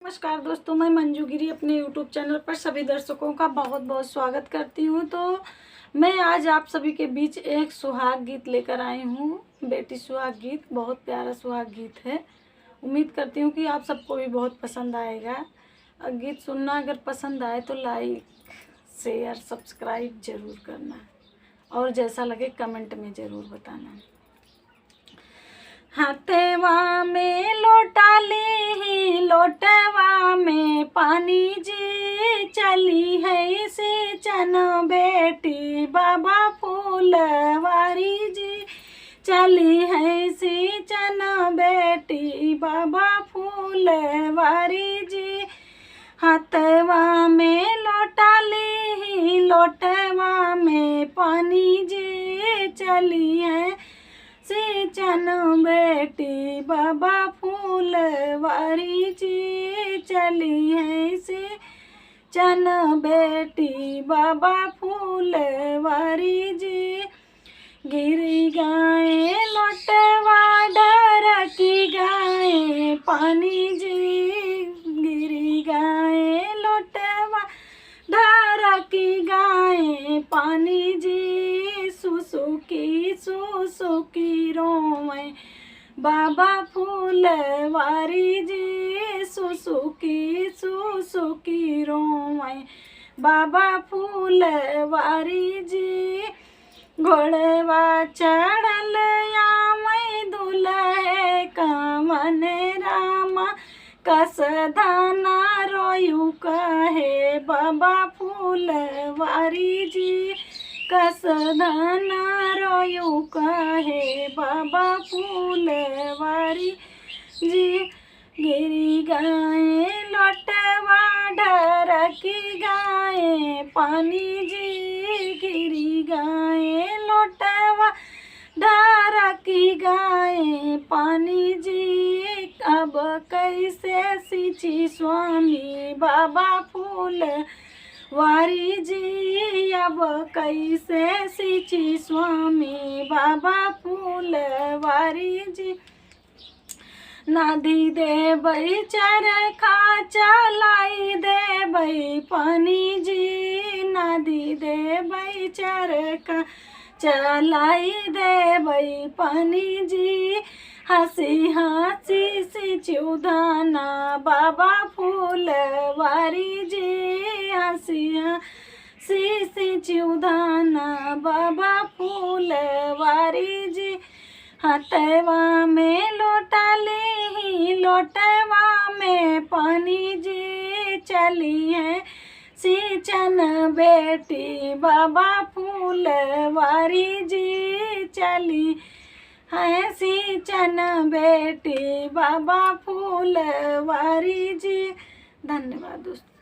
नमस्कार दोस्तों, मैं मंजू गिरी अपने यूट्यूब चैनल पर सभी दर्शकों का बहुत बहुत स्वागत करती हूं। तो मैं आज आप सभी के बीच एक सुहाग गीत लेकर आई हूं। बेटी सुहाग गीत बहुत प्यारा सुहाग गीत है। उम्मीद करती हूं कि आप सबको भी बहुत पसंद आएगा। गीत सुनना अगर पसंद आए तो लाइक शेयर सब्सक्राइब ज़रूर करना और जैसा लगे कमेंट में ज़रूर बताना। हाथवा में लोटा ली लोटवा में पानी जी, चली है से चना बेटी बाबा फूलवारी जी, चली है से चना बेटी बाबा फूलवारी जी। हाथवा में लोटा ली लोटवा में पानी जी, चली है से चन बेटी बाबा फूलवारी जी, चली है से चन बेटी बाबा फूलवारी जी। गिरी गाय लोटवा डर की गाय पानी जी, गिरी गाय लोटवा डर की गाय पानी जी, सुसुकी रोवे बाबा फूलवारी जी, सुसुकी रोवे बाबा फूलवारी जी। घोड़वा चढ़ल आमय दुल्हे कमन रामा, कस धाना रोयू कहे बाबा फूलवारी जी, कस धाना रोयू कहे बाबा फूलवारी जी। गिरी गाय लोटवा डर की गाय पानी जी, गिरी गाय लोटवा डर की गाय पानी जी। अब कैसे सींची स्वामी बाबा फूलवारी जी, अब कैसे सींची स्वामी बाबा फूलवारी जी। नदी देबै चरखा चलाई देबै पानी जी, नदी देबै चरखा चलाई देबै पानी जी। हंसी हंसी सींचू धाना बाबा फूलवारी जी, हंसी हंसी सींचू धाना बाबा फूलवारी जी। हाथवा में लोटा ली लोटवा में पानी जी, चली है सींचन बेटी बाबा फूलवारी जी, चली है सींचन बेटी बाबा फूलवारी जी। धन्यवाद दोस्तों।